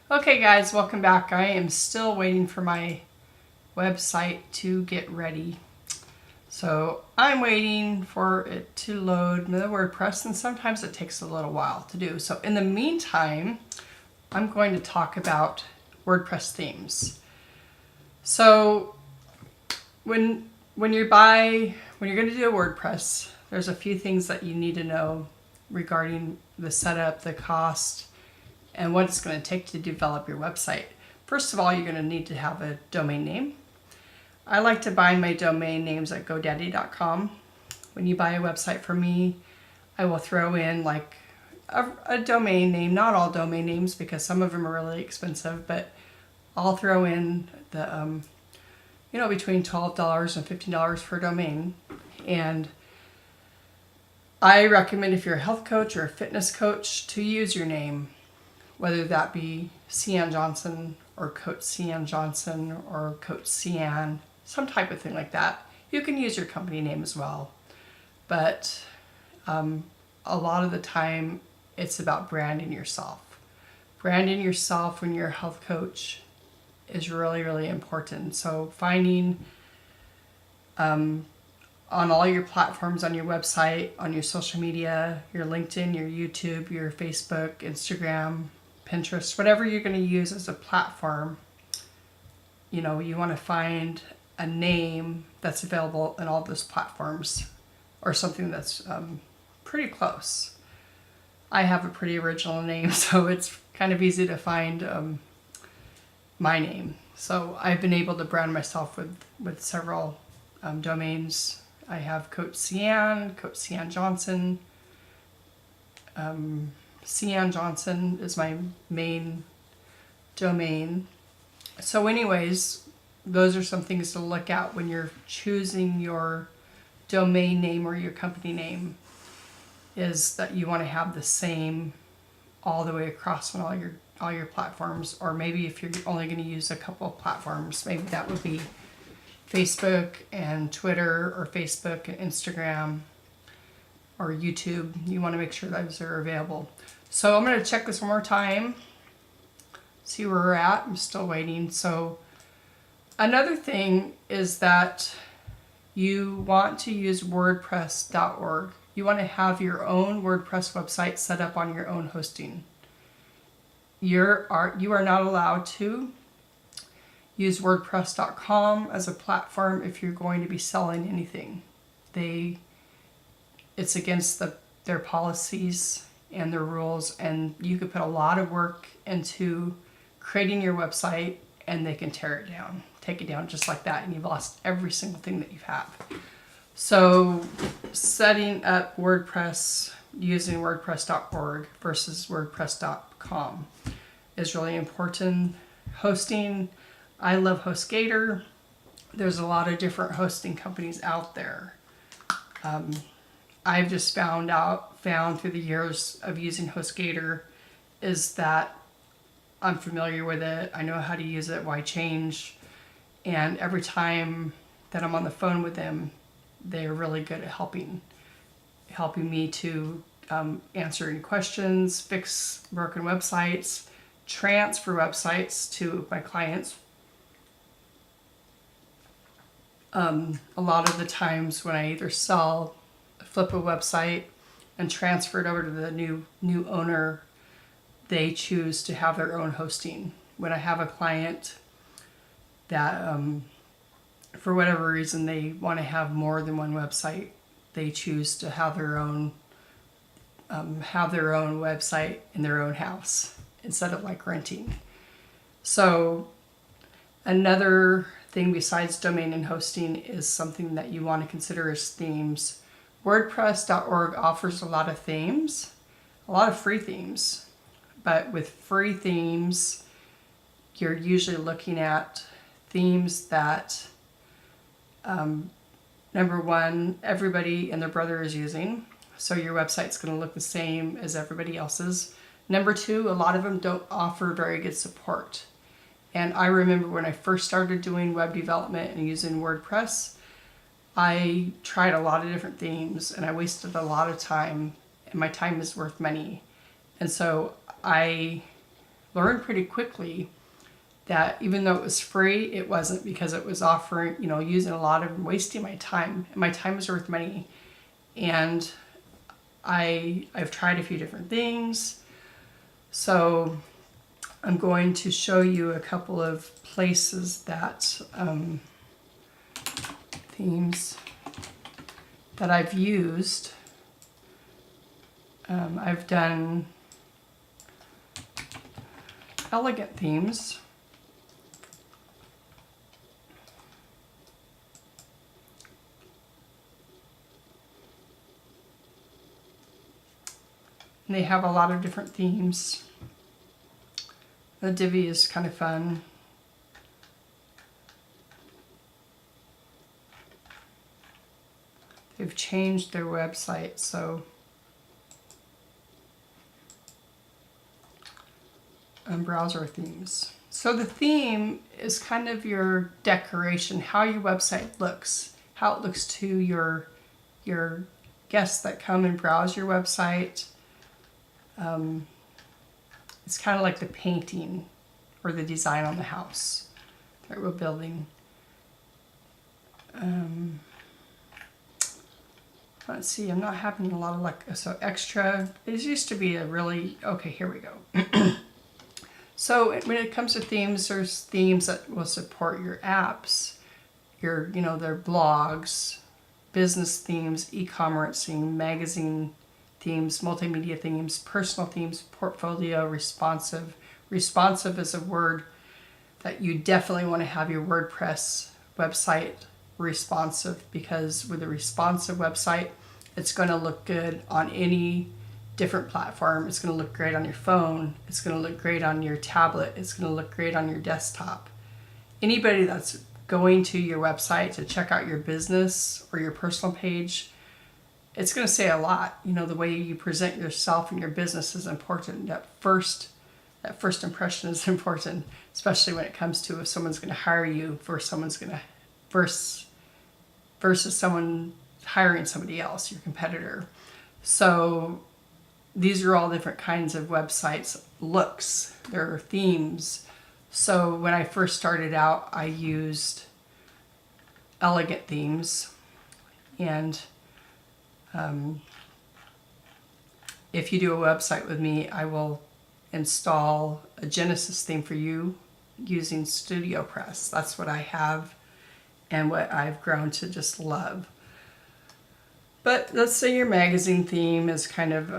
Okay guys, welcome back. I am still waiting for my website to get ready. So I'm waiting for it to load the WordPress, and sometimes it takes a little while to do. So in the meantime, I'm going to talk about WordPress themes. So when you're going to do a WordPress, there's a few things that you need to know regarding the setup, the cost, and what it's going to take to develop your website. First of all, you're going to need to have a domain name. I like to buy my domain names at GoDaddy.com. When you buy a website from me, I will throw in like a domain name, not all domain names because some of them are really expensive, but I'll throw in the, between $12 and $15 per domain. And I recommend if you're a health coach or a fitness coach to use your name, whether that be Ceanne Johnson or Coach Ceanne Johnson or Coach Ceanne, some type of thing like that. You can use your company name as well. But a lot of the time, it's about branding yourself. Branding yourself when you're a health coach is really, really important. So finding on all your platforms, on your website, on your social media, your LinkedIn, your YouTube, your Facebook, Instagram, Pinterest, whatever you're going to use as a platform, you want to find a name that's available in all those platforms or something that's pretty close. I have a pretty original name, so it's kind of easy to find my name. So I've been able to brand myself with several domains. I have Coach Ceanne Johnson. Ceanne Johnson is my main domain. So anyways, those are some things to look at when you're choosing your domain name or your company name, is that you want to have the same all the way across on all your platforms. Or maybe if you're only going to use a couple of platforms, maybe that would be Facebook and Twitter, or Facebook and Instagram, or YouTube. You want to make sure those are available. So I'm going to check this one more time, see where we're at. I'm still waiting. So another thing is that you want to use WordPress.org. You want to have your own WordPress website set up on your own hosting. You are not allowed to use WordPress.com as a platform if you're going to be selling anything. It's against their policies and their rules, and you could put a lot of work into creating your website and they can take it down just like that, and you've lost every single thing that you have. So setting up WordPress using WordPress.org versus WordPress.com is really important. Hosting, I love HostGator. There's a lot of different hosting companies out there. I've just found through the years of using HostGator is that I'm familiar with it. I know how to use it, why change. And every time that I'm on the phone with them, they're really good at helping me to answer any questions, fix broken websites, transfer websites to my clients. A lot of the times when I either flip a website and transfer it over to the new owner, they choose to have their own hosting. When I have a client that for whatever reason they want to have more than one website, they choose to have their own website in their own house instead of like renting. So another thing besides domain and hosting is something that you want to consider is themes. WordPress.org offers a lot of themes, a lot of free themes, but with free themes, you're usually looking at themes that, number one, everybody and their brother is using, so your website's going to look the same as everybody else's. Number two, a lot of them don't offer very good support. And I remember when I first started doing web development and using WordPress, I tried a lot of different themes and I wasted a lot of time, and my time is worth money. And so I learned pretty quickly that even though it was free, it wasn't, because it was offering, using a lot of, wasting my time. And my time is worth money. And I've tried a few different things. So I'm going to show you a couple of places that, themes that I've used. I've done elegant themes. And they have a lot of different themes. The Divi is kind of fun. They've changed their website, so browser themes. So the theme is kind of your decoration, how your website looks, how it looks to your guests that come and browse your website. It's kind of like the painting or the design on the house that we're building. Let's see, I'm not having a lot of luck. So extra, it used to be a really, okay, here we go. So when it comes to themes, there's themes that will support your apps, their blogs, business themes, e-commerce themes, magazine themes, multimedia themes, personal themes, portfolio, responsive. Responsive is a word that you definitely want to have your WordPress website responsive, because with a responsive website, it's going to look good on any different platform. It's going to look great on your phone. It's going to look great on your tablet. It's going to look great on your desktop. Anybody that's going to your website to check out your business or your personal page, it's going to say a lot. The way you present yourself and your business is important. That first impression is important, especially when it comes to if someone's going to hire you versus someone hiring somebody else, your competitor. So these are all different kinds of websites looks. There are themes. So when I first started out, I used elegant themes, and if you do a website with me, I will install a Genesis theme for you using StudioPress. That's what I have and what I've grown to just love. But let's say your magazine theme is kind of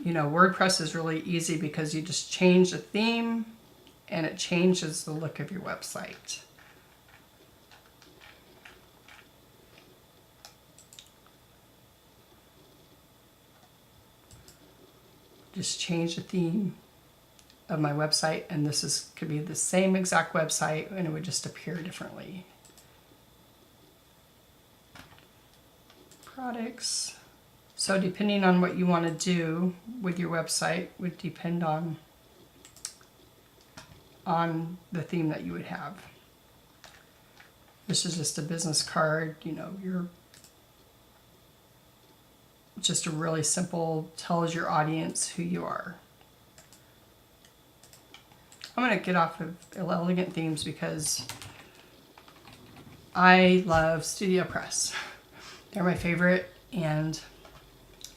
WordPress is really easy because you just change the theme and it changes the look of your website. Just change the theme of my website, and could be the same exact website and it would just appear differently. Products. So depending on what you want to do with your website would depend on the theme that you would have. This is just a business card, you're just a really simple, tells your audience who you are. I'm going to get off of elegant themes because I love StudioPress. They're my favorite, and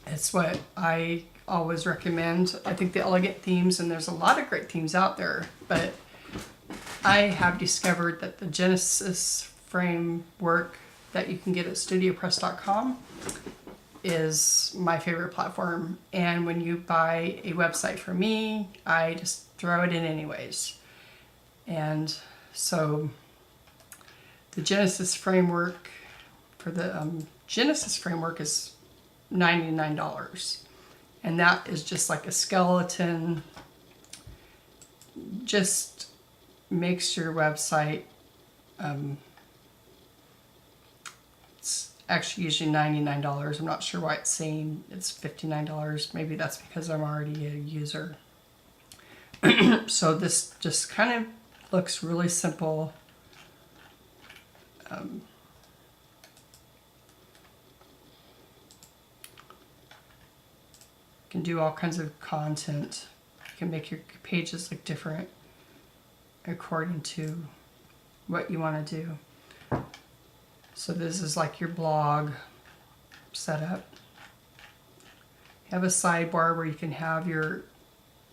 it's what I always recommend. I think the elegant themes, and there's a lot of great themes out there, but I have discovered that the Genesis framework that you can get at studiopress.com is my favorite platform. And when you buy a website from me, I just throw it in anyways. And so the Genesis framework, for the Genesis framework is $99. And that is just like a skeleton, just makes your website, it's actually usually $99. I'm not sure why it's saying it's $59. Maybe that's because I'm already a user. So this just kind of looks really simple. can do all kinds of content. You can make your pages look different according to what you want to do. So this is like your blog setup. You have a sidebar where you can have your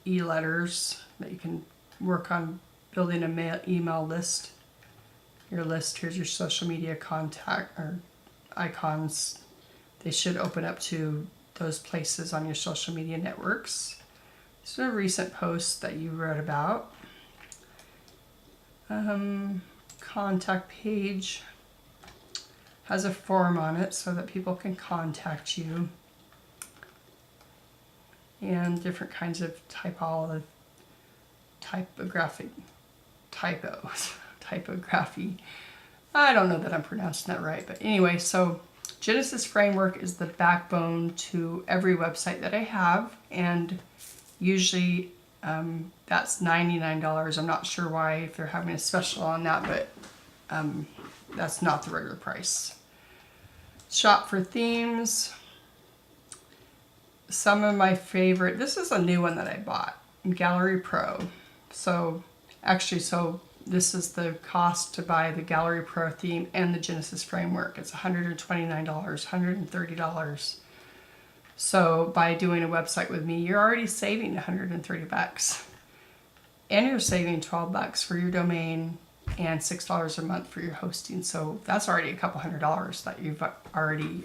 e-letters that you can work on building a email list. Your list, here's your social media contact or icons. They should open up to those places on your social media networks. These are recent posts that you wrote about. Contact page has a form on it so that people can contact you. And different kinds of typography. I don't know that I'm pronouncing that right, but anyway, so Genesis Framework is the backbone to every website that I have, and usually that's $99. I'm not sure why, if they're having a special on that, but that's not the regular price. Shop for themes. Some of my favorite, this is a new one that I bought, Gallery Pro. So this is the cost to buy the Gallery Pro theme and the Genesis Framework. It's $129, $130. So by doing a website with me, you're already saving $130. And you're saving $12 for your domain and $6 a month for your hosting. So that's already a couple $100 that you've already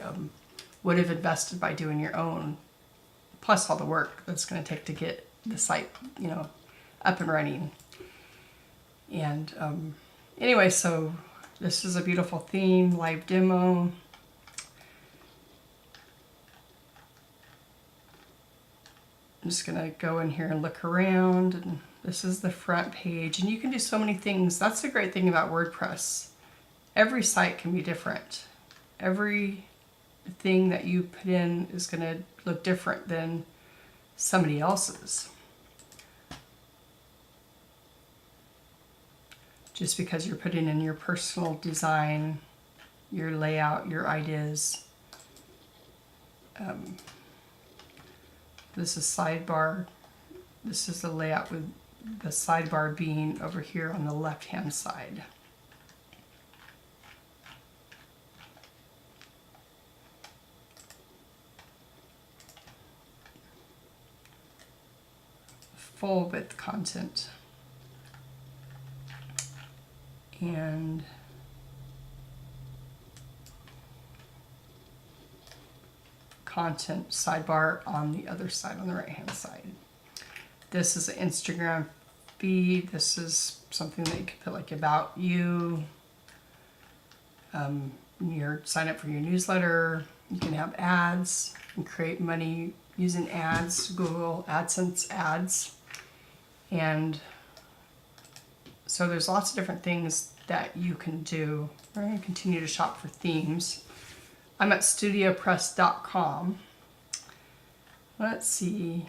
would have invested by doing your own, plus all the work that's going to take to get the site, up and running. And anyway, so this is a beautiful theme, live demo. I'm just going to go in here and look around, and this is the front page, and you can do so many things. That's the great thing about WordPress. Every site can be different. Every thing that you put in is going to look different than somebody else's. Just because you're putting in your personal design, your layout, your ideas. This is sidebar. This is the layout with the sidebar being over here on the left-hand side. Full width content. And content sidebar on the other side, on the right hand side. This is an Instagram feed. This is something that you can put like about you. Sign up for your newsletter. You can have ads and create money using ads, Google AdSense ads. And so there's lots of different things that you can do. We're going to continue to shop for themes. I'm at studiopress.com. Let's see.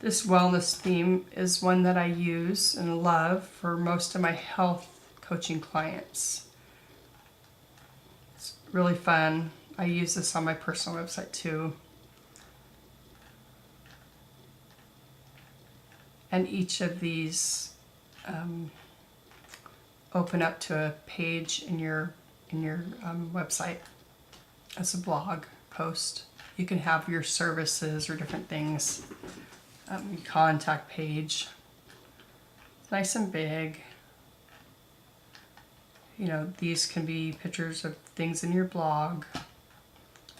This wellness theme is one that I use and love for most of my health coaching clients. It's really fun. I use this on my personal website too. And each of these open up to a page in your website as a blog post. You can have your services or different things. Contact page. It's nice and big. These can be pictures of things in your blog.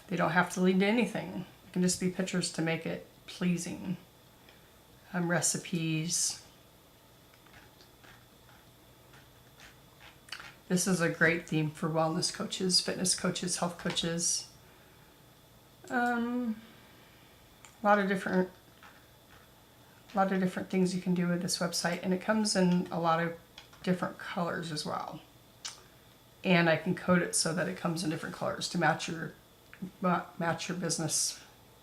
They don't have to lead to anything. It can just be pictures to make it pleasing. Recipes. This is a great theme for wellness coaches, fitness coaches, health coaches. A lot of different things you can do with this website, and it comes in a lot of different colors as well. And I can code it so that it comes in different colors to match your business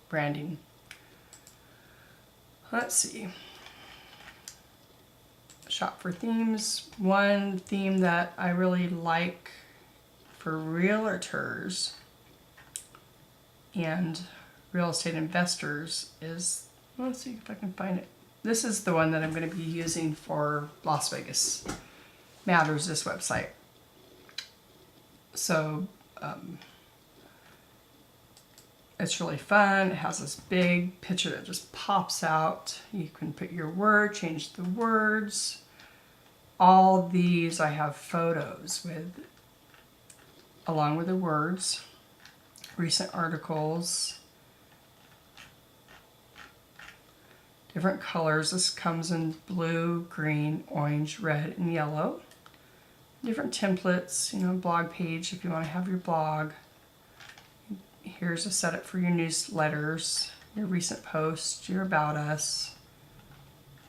branding. Let's see. Shop for themes. One theme that I really like for realtors and real estate investors is, let's see if I can find it. This is the one that I'm going to be using for Las Vegas Matters, this website. So it's really fun. It has this big picture that just pops out. You can put your word, change the words. All these I have photos with, along with the words, recent articles, different colors. This comes in blue, green, orange, red, and yellow. Different templates, you know, blog page if you want to have your blog. Here's a setup for your newsletters, your recent posts, your about us.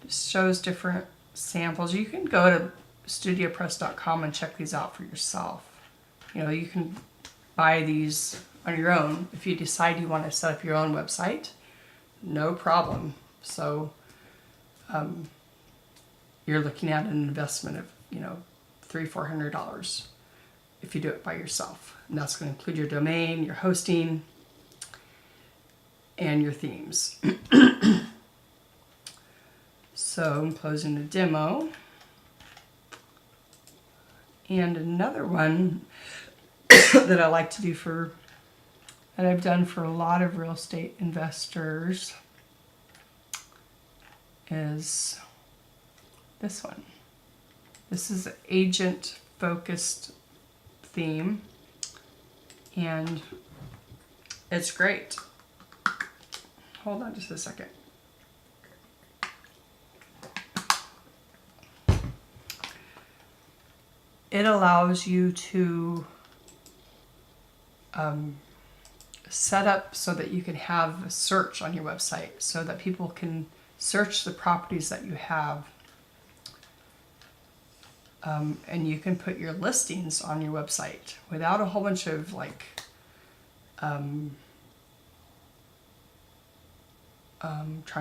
Just shows different samples. You can go to studiopress.com and check these out for yourself. You know, you can buy these on your own if you decide you want to set up your own website. No problem. So you're looking at an investment of, you know, $300-400 if you do it by yourself. And that's going to include your domain, your hosting, and your themes. So I'm closing the demo. And another one that I like to do that I've done for a lot of real estate investors is this one. This is an agent-focused theme, and it's great. Hold on just a second. It allows you to set up so that you can have a search on your website so that people can search the properties that you have. And you can put your listings on your website without a whole bunch of like trying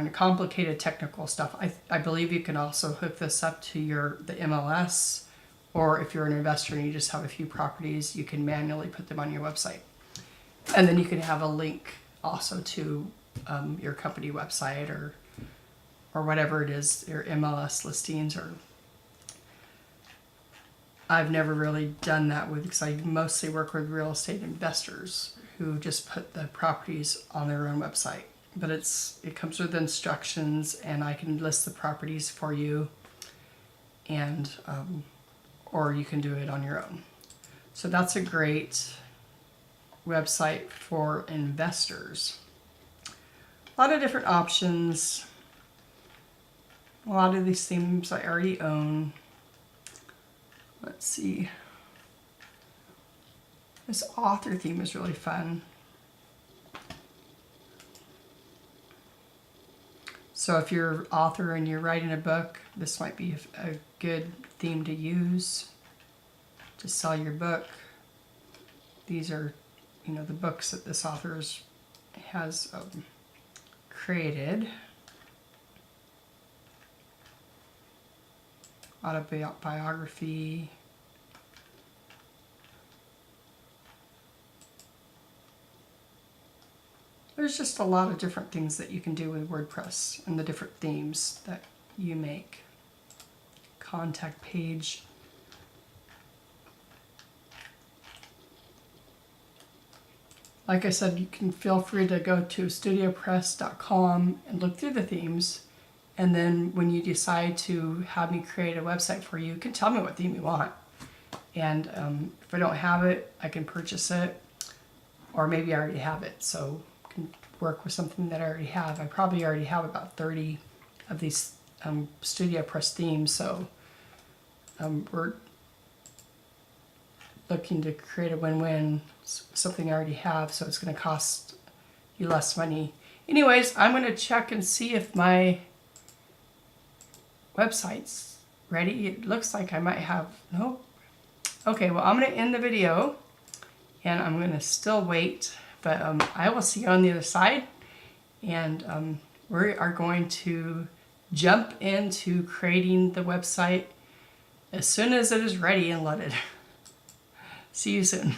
to complicated technical stuff. I believe you can also hook this up to the MLS, or if you're an investor and you just have a few properties, you can manually put them on your website. And then you can have a link also to your company website or whatever it is, your MLS listings. Or I've never really done that because I mostly work with real estate investors who just put the properties on their own website. But it comes with instructions, and I can list the properties for you, and or you can do it on your own. So that's a great website for investors. A lot of different options. A lot of these themes I already own. Let's see. This author theme is really fun. So if you're an author and you're writing a book, this might be a good theme to use to sell your book. These are, you know, the books that this author has created. Autobiography. There's just a lot of different things that you can do with WordPress and the different themes that you make. Contact page. Like I said, you can feel free to go to studiopress.com and look through the themes. And then when you decide to have me create a website for you, you can tell me what theme you want. And if I don't have it, I can purchase it. Or maybe I already have it, so I can work with something that I already have. I probably already have about 30 of these StudioPress themes, so we're looking to create a win-win, something I already have, so it's going to cost you less money. Anyways, I'm going to check and see if my website's ready. It looks like I might have, nope. Okay, well, I'm going to end the video, and I'm going to still wait, but I will see you on the other side, and we are going to jump into creating the website as soon as it is ready and loaded. See you soon.